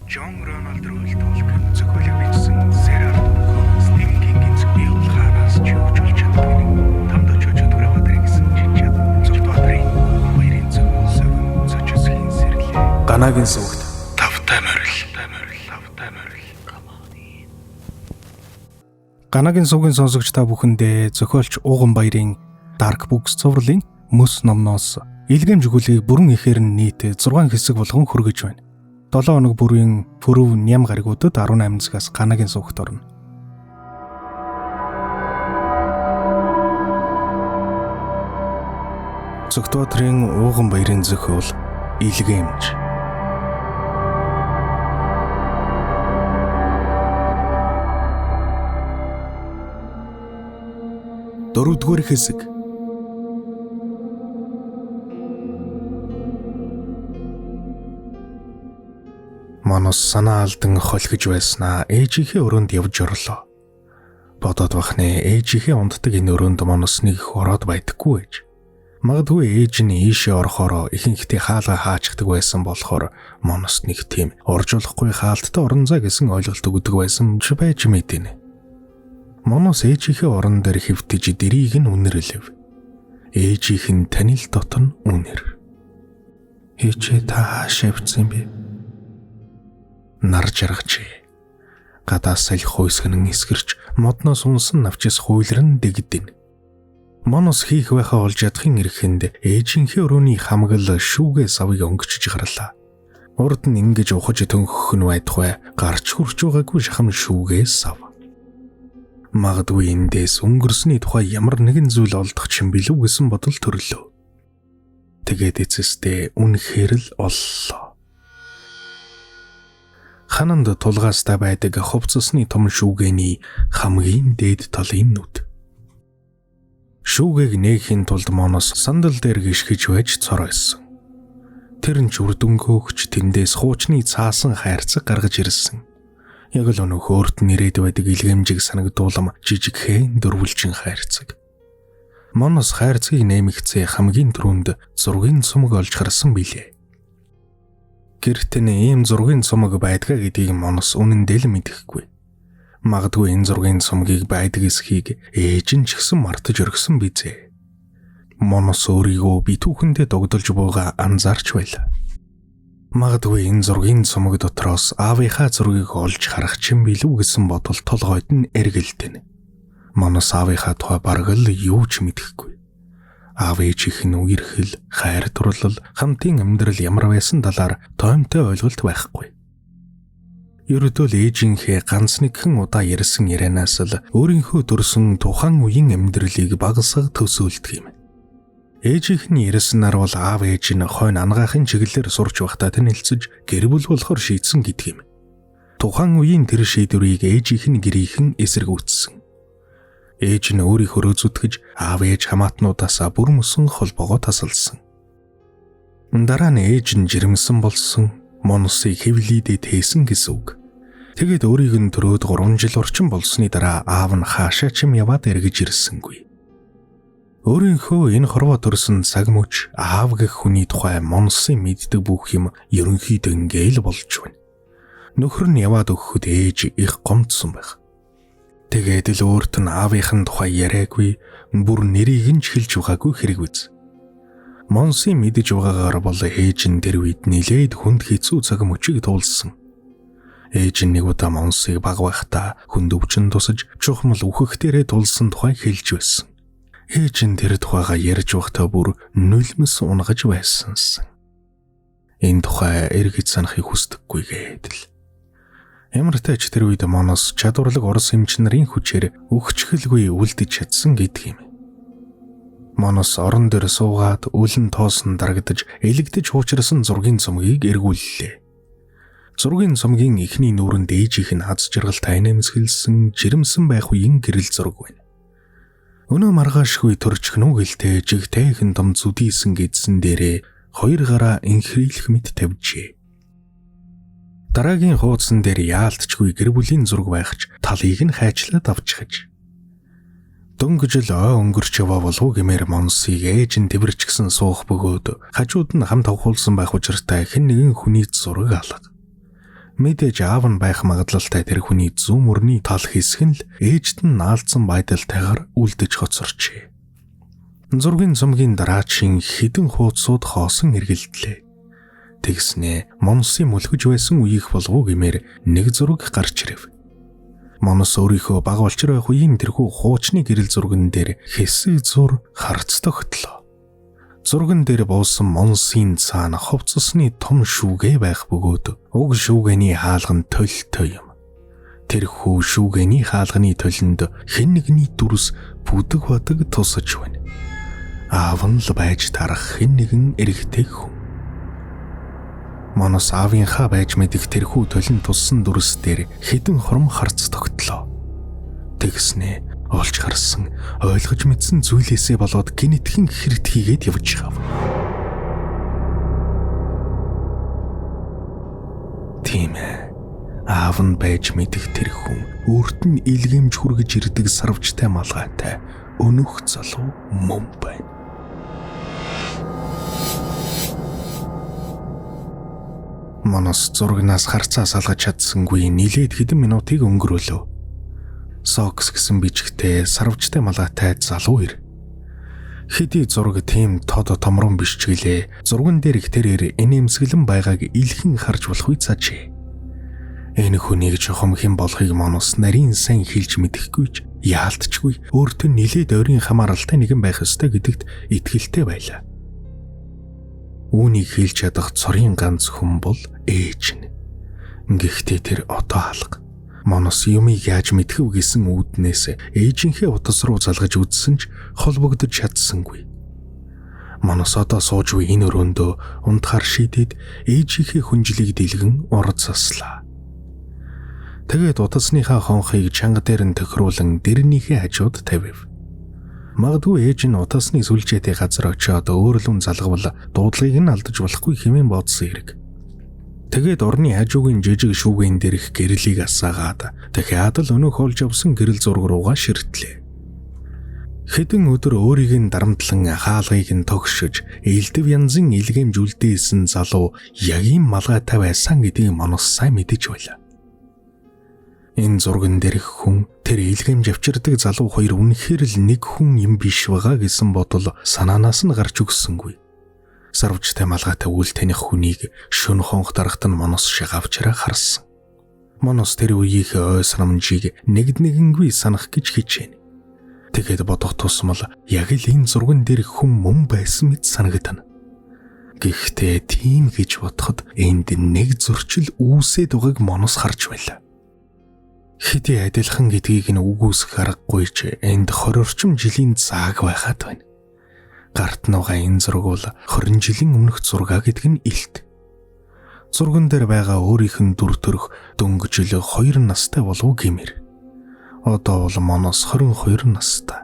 John Ronald Reuel-Tolkien зохиолыг бичсэн Sarah Stephen King-ийн зохиол хараас ч өгч болж чаддаг. Тамд очиж Түрэгбаатарын гэсэн жижиг Зүртбаатарын хоёрын зохиол зочисхийн сэрлээ. Ганагийн сүгт Тавтай морил. Ганагийн сүгийн сонсогч та бүхэндээ зохиолч Ууган Баярын Dark Books цувралын Мөс номноос илгэм жигүүлийг бүрэн ихээр нь нийт 6 хэсэг болгон хүргэж байна. 7 хоног бүрийн пүрэв ням гаригуудад 18 цагаас Ганагийн сүгт орно. Зүртбаатарын Ууган Баярын зохиол илгэмж. Дөрөвдүгээр хэсэг. Манус санаа алдан холгож байснаа ээжийнхээ өрөөнд явж орлоо. Бодоод бахны ээжийнхээ унддаг энэ өрөөнд манус нэг ороод байдаггүй ээж. Магадгүй ээж нь ийшээ орохоор ихэнхдээ хаалга хаачдаг байсан болохоор манус нэг тийм оржуулахгүй хаалттай орон зай гэсэн ойлголт өгдөг байсан ч байж мэдэнэ. Манус ээжийнхээ орон дээр хэвтэж дэрийг нь үнэрлэв. Ээжийнх нь танил дотн үнэр. Ээжээ та шавцсан бэ? Нар жаргачээ. Гадаас салхи хойсгонон эсгэрч модноос унсан навчис хуйлран дэгдэн. Манус хийх байхаа олж ядахын эрхэнд ээжийнхээ өрөөний хамгал шүүгээ савыг өнгөчж гарлаа. Урд нь ингэж ухаж төнхөх нь байдгүй гарч хурж байгаагүй шахам шүүгээ сав. Магадгүй эндээс өнгөрсний тухай ямар нэгэн зүйл олдох юм билүү гэсэн бодол төрлөө. Тэгээд эцэстээ үнэхээр л оллоо. Хананд тулгаастай байдаг хувцасны том шүүгээний хамгийн дээд талын нүд. Шүүгээг нээхийн тулд Манус сандал дээр гიშгэж байж цоройсон. Тэр нь ч үрдөнгөөгч тэндээс хуучны цаасан хайрцаг гаргаж ирсэн. Яг л өнөөх өөрт нэрээд байдаг илгэмжиг санагдуулам жижигхэн дөрвөлжин хайрцаг. Манус хайрцгийг нэмэгцээ хамгийн түрүүнд зургийн цомог олж харсан билээ. Гэрт нь ийм зургийн цомог байдгаа гэдгийг Манус үнэндээ л мэдэхгүй. Магадгүй энэ зургийн цомгийг байдаг эсхийг ээж нь ч гэсэн мартаж өргсөн бизээ. Манус өөрийгөө битүүхэндээ догдолж бууга анзаарч байлаа. Магадгүй энэ зургийн цомог дотроос аавынхаа зургийг олж харах юм билүү гэсэн бодол толгойд нь эргэлдэнэ. Манус аавынхаа тухай бараг л юу ч мэдэхгүй. Аав ээжийнх нь үерхэл, хайр дурлал, хамтын амьдрал ямар байсан талаар тоомтой ойлголт байхгүй. Ердөө л ээжийнхээ ганц нэгэн удаа ярьсан ярианаас л өөрийнхөө төрсөн тухайн үеийн амьдралыг багасгах төсөөлдөг юм. Ээжийнх нь ярьснаар бол аав ээж нь хойно ангаахын чиглэлээр сурч байхдаа танилцж гэр бүл болохоор шийдсэн гэдэг юм. Тухайн үеийн тэр шийдвэрийг ээжийнх нь гэрийнхэн эсэргүүцсэн. Ээж нь өөрийнхөө зүтгэж аав ээж хамаатнуудаас бүр мөсөн холбоогоо тасалсан. Дараа нь ээж нь жирэмсэн болсон, Манусыг хэвлийдээ тээсэн гэсэн үг. Тэгээд өөрийг нь төрөөд 3 жил орчим болсны дараа аав нь хаашаа ч юм яваад эргэж ирсэнгүй. Өөрийнхөө энэ хорвоо төрсөн цаг мөч аав гэх хүний тухай Манусын мэддэг бүх юм ерөнхийдөө ингээл болж байна. Нөхөр нь яваад өгөхөд ээж их гомдсон байх. Тэгээд л өөрт нь аавынхын тухай яриаггүй, бүр нэрийг нь ч хэлж байгаагүй хэрэг биз. Манусын мэдэж байгаагаар бол ээж нь тэр үед нилээд хүнд хэцүү цаг мөчийг туулсан. Ээж нь нэг удаа Манусыг баг байхдаа хүнд өвчин тусаж чухмал үхэхтэрээ тулсан тухай хэлж байсан. Ээж нь тэр тухайга ярьж байхдаа бүр нулимс унгаж байсансан. Энэ тухай эргэж санахыг хүсдэггүй гэдэл. Ямартай ч тэр үед Манус чадварлаг орос эмч нарын хүчээр өгчхөлгүй үлдэж чадсан гэдэг юм. Манус орон дээр суугаад үлэн тоосон дарагдаж элэгдэж хуучрсан зургийн цомгийг эргүүллээ. Зургийн цомгийн эхний нүүрэнд ээжийнх нь хаз жаргалтай нэмсгэлсэн жирэмсэн байх үеийн гэрэл зураг байна. Өнөө маргаашгүй төрчгнүү гэлтэй жигтэйхэн том зүдийсэн гэдсэн дээрээ 2 гараа инхрийлэх мэт тавьжээ. Дараагийн хуудсан дээр яалтчгүй гэр бүлийн зураг байхч талыг нь хайчлаад авчихж. Дөнгөж л өнгөрч яваа болов гэмээр Манусыг ээж нь тэрчгсэн суух бөгөөд хажууд нь хамт авахулсан байх учиртай хэн нэгэн хүний зураг алга. Мэдээж аав нь байх магадлалтай тэр хүний зүүн мөрний тал хэсэг нь л ээжд нь наалдсан байдалтайгаар үлдэж хоцорчээ. Зургийн цомгийн дараачийн хідэн хуудсууд хоосон эргэлдлээ. Тэгснээ Монсын мөлгөж байсан үеийнх болов гэмээр нэг зураг гарч ирэв. Монос өөрийнхөө бага болчир байх үеийн тэрхүү хуучны гэрэл зурган дээр хэсэг зур харц тогтлоо. Зурган дээр буусан Монсын цаана ховцсны том шүүгээ байх бөгөөд уг шүүгээний хаалган төлөлтөй юм. Тэрхүү шүүгээний хаалганы төлөнд хэн нэгний дүрс бүдэг бодог тусаж байна. Аав нь л байж тарах хэн нэгэн эрэгтэй хүн. Монос аавынхаа байж мэдих тэрхүү төлөнд туссан дүрс дээр хідэн хурам харц тогтлоо. Тэгснээ олж харсан, ойлгож мэдсэн зүйлээсээ болоод гинэтхэн хэрэг хийгээд явж хав. Тийм ээ. Аав нь байж мэдих тэр хүн өөрт нь илгээмж хүргэж ирдэг сарвчтай малгайтай өнөх залуу мөн байна. Монос зургнаас харцаа салгаж чадсангүй нилээд хэдэн минутыг өнгөрөөлөө. Сокс гэсэн бичгтээ сарвчтай малгайтай залуу ир. Хэдий зураг тийм тод томрон биш ч гэлээ зурган дээр их тэрээр инээмсэглэн байгааг илхэн харж болох үе цаажээ. Энэ хүнийг жохом хэн болохыг Монос нарийн сайн хэлж мэдэхгүйч яалтчгүй өөртөө нилээд ойрын хамааралтай нэгэн байх ёстой гэдэгт итгэлтэй байлаа. Үүнийг хэлж чадах цорын ганц хүн бол ээж нь. Гэхдээ тэр одоо алга. Монос юмыг яаж мэдхэв гэсэн үүднээс ээжийнхээ утас руу залгаж үзсэн ч холбогдож чадсангүй. Монос одоо сууж буй энэ өрөөндөө унтахаар шийдээд ээжийнхээ хүнжлийг дэлгэн урд заслаа. Тэгээд утасныхаа хонхыг чанга дээр нь тохируулан дэрнийхээ хажууд тавив. Магадгүй ээж нь утасны сүлжээтэй газар очиод өөрлөн залгавал дуудлагыг нь алдаж болохгүй хэмээн бодсон хэрэг. Тэгээд орны хажуугийн жижиг шүүгэн дээрх гэрлийг асаагаад дахиад л өнөөх олж авсан гэрэл зураг руугаа ширтлээ. Хэдэн өдөр өөрийг нь дарамтлан хаалгыг нь тогшиж, элдв янзын илгээмж үлдээсэн залуу яг ийм малгайтай байсан гэдгийг Монос сайн мэдэж байлаа. Энэ зурган дээрх хүн тэр илгээмж авчирдаг залуу хоёр үнэхээр л нэг хүн юм биш байгаа гэсэн бодол санаанаас нь гарч өгсөнгүй. Сарвчтай малгайтай үл таних хүнийг шөнө хонх дарахт нь Монос шагавчраа харсан. Монос тэр үеийнхээ ой санамжийг нэгднэгэнгүй санах гэж хичээнэ. Тэгэхэд бодох тусмал яг л энэ зурган дээр хүн мөн байсан мэт санагдана. Гэхдээ тийм гэж бодоход энд нэг зөрчил үүсээд байгааг Монос харж байлаа. Хэдий адилхан гэдгийг нь үгүйсэх аргагүй ч энд 20 орчим жилийн зааг байхад байна. Гарт нугаа энэ зураг бол 20 жилийн өмнөх зураг гэдэг нь илт. Зурган дээр байгаа өөрийнх нь дүр төрх дөнгөжл 2 настай болов гэмээр. Одоо бол Монос 22 настай.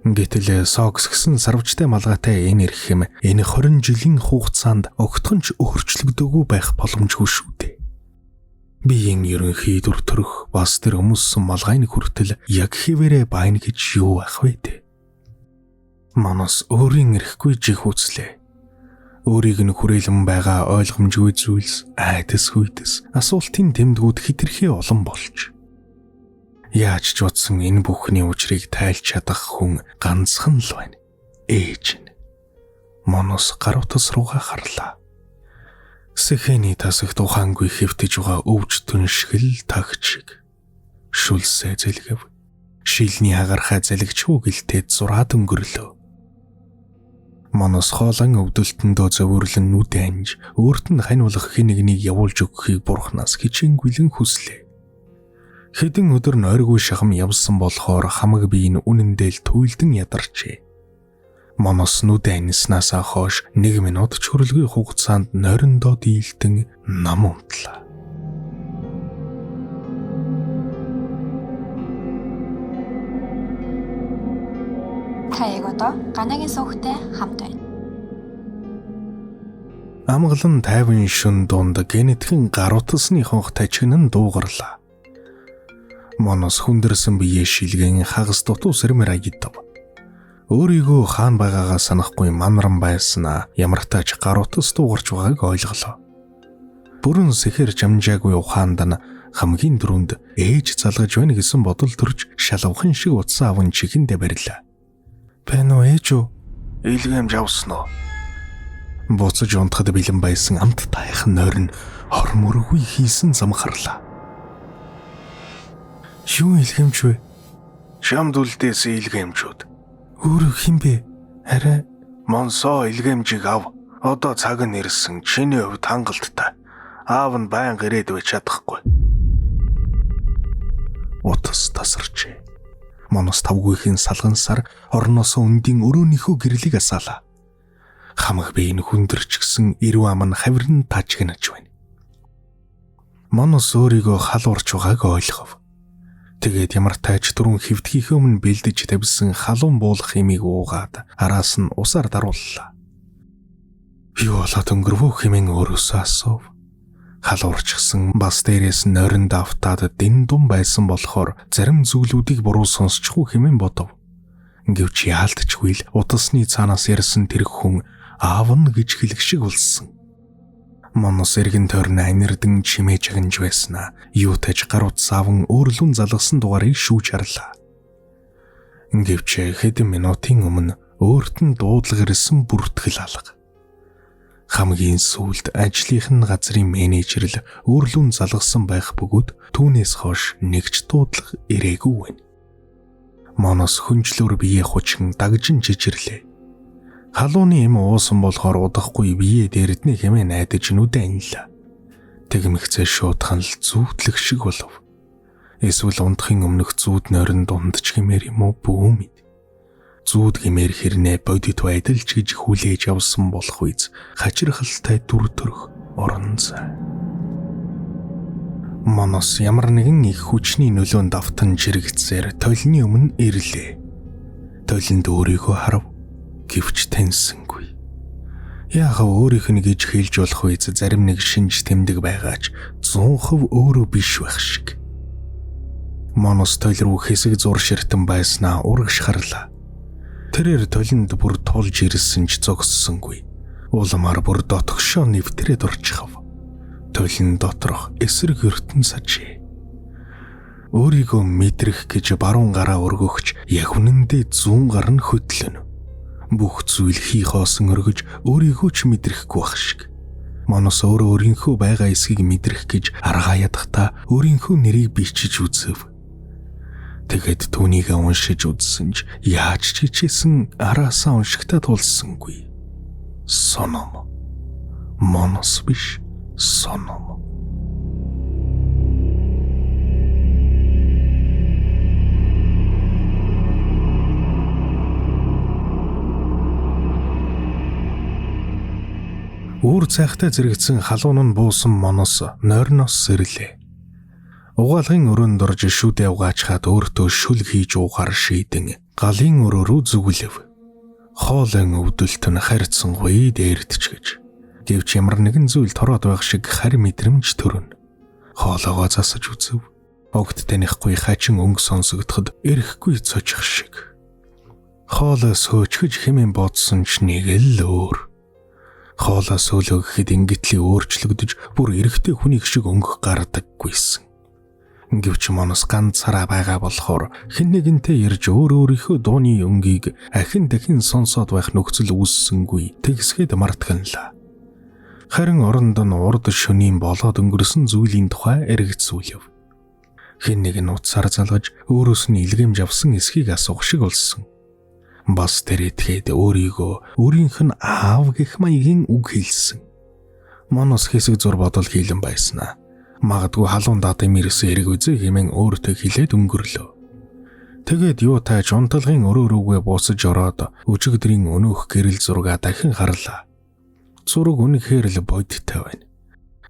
Гэтэл Сокс гэсэн сарвчтай малгайтай энэ ирэх юм энэ 20 жилийн хугацаанд огтхон ч өөрчлөгдөөгүй байх боломжгүй шүү дээ. Биеийн ерөнхий дүр төрх бас тэр өмссөн малгайны хүртэл яг хэвээрээ байна гэж юу ах вэ дээ. Монос өөрийн эрэхгүй жих үзлээ. Өөрийг нь хүрээлэн байгаа ойлгомжгүй зүйлс, айдас хүйдэс, асуултын тэмдгүүд хэтэрхий олон болж. Яаж ч утсан энэ бүхний учрыг тайлж чадах хүн ганцхан л байна. Ээж нь. Монос гар утас руугаа харлаа. Сэхэний тасагт ухаангүй хэвтэж байгаа өвч түн шиг л тагчиг. Шүлсээ зэлгэв. Шилний хагархай залгичгүй гэлтээд зураад өнгөрлөө. Монос хоолон өвдөлтөндөө зовирлон нүд анж, өөрт нь хань болох хэн нэгнийг явуулж өгөхийг бурхнаас хичээнгүйлэн хүслээ. Хэдэн өдөр нойргүй шахам явсан болохоор хамаг бие нь үнэндээ л туйлдэн ядарчээ. Монос нүд анснасаа хойш 1 минут ч хүрэлгүй хугацаанд нойрондоо дийлдэн нам унтлаа. Та яг одоо Ганагийн сувгтай хамт байна. Амгалан тайван шүн дунд генетхэн гар утасны хонх тажигнан дуугарлаа. Монос хүндэрсэн биеэ шилгэн хагас дутуу сэрмэр агидав. Өөрийгөө хаан байгаагаа санахгүй манран байснаа ямар тач гар утас дуугарч байгааг ойлголоо. Бүрэн сэхэр жамжаагүй ухаанд нь хамгийн дөрөнд ээж залгаж байна гэсэн бодол төрж шалавхан шиг утсан аван чихэндээ барилаа. "Байна уу ээж үү? Илгэмж авсан уу?" Буцаж унтахад бэлэн байсан амт тайхан нойр нь хормөргүй хийсэн замхарлаа. "Юу илгэмж вэ?" "Шамд үлдээс илгэмжүүд." "Өөрөө хэн бэ?" "Арай Монсоо илгэмжийг ав. Одоо цаг нь ирсэн. Чиний хувьд хангалттай. Аав нь байнга ирээд байж чадахгүй." Утас тасарчээ. Монос тавгүйхийн салгансаар орноос өндийн өрөөнийхөө гэрлийг асаалаа. Хамаг биеийн хүндэрч гисэн эрүү ам нь хавирн тажигнаж байна. Монос өөрийгөө халуурч байгааг ойлгов. Тэгээд ямар тааж дөрвөн хэвдгийнхээ өмнө бэлдэж тавьсан халуун буулах хэмийг уугаад араас нь усаар дарууллаа. "Юу болоод өнгөрвөө?" хэмээн өөрөөсөө асуув. Халуурчсан бас дээрээс нойрон давтаад дэн дум байсан болохоор зарим зүйлүүдийг буруу сонсчихгүй хэмээн бодов. Гэвч яалтчгүй л утасны цаанаас ярьсан тэр хүн аав нь гэж хэлэх шиг болсон. Монос эргэн тойрны анирдан чимээ чагнж байснаа юу тааж гар утсаавн өөрлөн залгасан дугаарыг шүүж харлаа. Гэвч хэдэн минутын өмнө өөрт нь дуудлага ирсэн бүртгэл алга. Хамгийн сүүлд ажлынхын газрын менежер л өөрлөн залгасан байх бөгөөд түүнээс хойш нэгч дуудлага ирээгүй байна. Монос хүнчлөөр бие хучин дагжин жижирлээ. Халууны эм уусан болохоор удахгүй бие дээрднэ хэмээн найдаж нүдэ анилаа. Тэгмэгцээ шуудхан л зүүдлэх шиг болов. Эсвэл унтахын өмнөх зүүд нойрон дундч гэмээр юм уу бүү мэд. Зүүд гэмээр хэрнээ бодит байдалч гэж хүлээж авсан болох үз хачирхалтай дүр төрх орон зай. Монос ямар нэгэн их хүчний нөлөөнд давтан жирэгцээр толны өмнө ирлээ. Толинд өөрийгөө харав. Гэвч таньсангүй. Яагаад өөрийнх нь гэж хэлж болох үз зарим нэг шинж тэмдэг байгаач 100% өөрөө биш байх шиг. Монос тойл руу хэсэг зур ширтэн байснаа урагш харлаа. Тэрээр толинд бүр тулж ирсэн ч зогссонгүй. Уламар бүр дотгошоо нэвтрээд орчихав. Толин доторх эсрэг ертөн сажээ. Өөрийгөө мэдрэх гэж баруун гараа өргөхч яг үнэндээ зүүн гар нь хөдлөнө. Бүх зүйл хий хоосон өргөж өөрийгөө ч мэдрэхгүй байх шиг. Монос өөрийнхөө байгаа эсхийг мэдрэх гэж аргаа ядахтаа өөрийнхөө нэрийг бичиж үзв. Тэгэд түүнийг уншиж үзсэн ч яаж ч хичээсэн араасаа уншигтаа тулсангүй. Соном. Монос биш, соном. Үүр цайхтай зэрэгцэн халуун нь буусан Монос нойрноос сэрлээ. Угаалгын өрөөнд орж шүдэ угаачхаад өөртөө шүл хийж уухаар шийдэн галын өрөө рүү зүглэв. Хоолын өвдөлт нь харьцангуй дээрдчихэж. Гэвч ямар нэгэн зүйл тороод байх шиг харь мэдрэмж төрөнө. Хоолоогоо засаж үзв. Огт танихгүй хачин өнгө сонсогдоход эрэхгүй цочих шиг. Хоолоос хөөчгөж хэмээн бодсон ч нэг л өөр. Хоолоо сөөлөгөхэд ингэтлээ өөрчлөгдөж бүр эрэхтэй хүнийг шиг өнгө гардаггүйсэн. Гэвч Монос ганцаараа байгаа болохоор хэн нэгэнтэй ярьж өөрийнхөө дууны өнгийг ахин дахин сонсоод байх нөхцөл үүссэнгүй тэгсгээд мартагналаа. Харин оронд нь урд шөнийн болоод өнгөрсөн зүйлийн тухай эргэцүүлв. Хэн нэг нь утсаар залгаж өөрөөс нь илгэмж авсан эсхийг асуух шиг болсон. Бас тэр этгээд өөрийнх нь аав гэх маягийн үг хэлсэн. Монос хэсэг зур бодол хийлэн байснаа. Магадгүй халуун даадын мэрсэн эрэг үзээ хэмээн өөртөө хэлээд өнгөрлөө. Тэгээд юу тааж унталгын өрөө рүүгээ буусаж ороод өчигдрийн өнөөх гэрэл зургаа дахин харлаа. Зураг үнэхээр л бодиттой байна.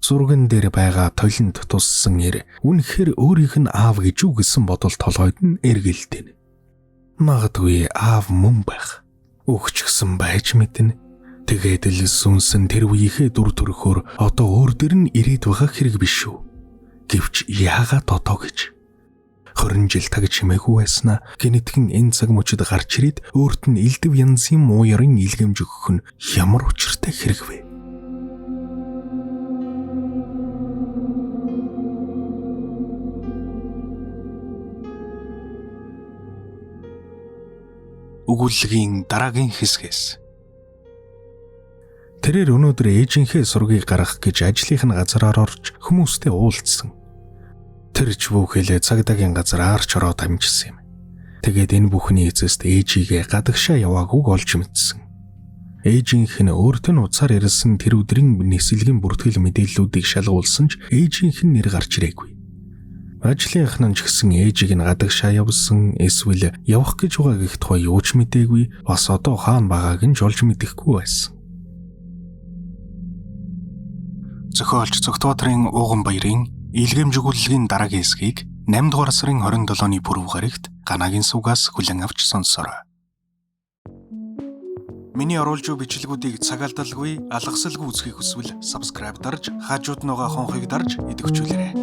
Зурган дээр байгаа толинд туссан нэр үнэхээр өөрийнх нь аав гэж үгсэн бодол толгойд нь эргэлдэнэ. Магадгүй аав мөн байх. Өгч гсэн байж мэднэ. Тэгээд л сүнсэн тэр үеийнхээ дүр төрхөөр одоо өөр дөр нь ирээд байгаа хэрэг биш үү? Гэвч яагаад одоо гэж? 20 жил тагж хэмээгүй байснаа генетикэн энэ цаг мөчид гарч ирээд өөрт нь элдв янзын муу ёрын илгэмж өгөх нь ямар учиртай хэрэг вэ? өгүүллэгийн дараагийн хэсгээс. Тэрээр өнөөдөр ээжийнхээ сургийг гаргах гэж ажлынх нь газараар орж хүмүүстэй уулзсан. Тэр ч бүхэлээ цагдаагийн газар аарч ороод амжсан юм. Тэгээд энэ бүхний эцэст ээжигээ гадагшаа яваагүйг олж мэдсэн. Ээжийнх нь өөртөө нь уцаар ирсэн тэр өдрийн нислэгийн бүртгэл мэдээллүүдийг шалгуулсан ч ээжийнх нь нэр гарч ирээгүй. Ажлынх нь ч гэсэн ээжийг нь гадагшаа явсан, эсвэл явах гэж байгаа гэх тухай юу ч мэдээгүй, бас одоо хаана байгааг нь ч олж мэдэхгүй байсан. Зохиолч Цогтбаатарын Ууган баярын Илгээмж өгүүллэгийн дараагийн хэсгийг 8 дугаар сарын 27-ны пүрэв гарагт Ганагийн сувгаас хүлээн авч сонсорой. Миний оруулж буй бичлэгүүдийг цаг алдалгүй, алгасалгүй үзхийг хүсвэл subscribe дарж, хажууд нь байгаа хонхыг дарж идэвхжүүлээрэй.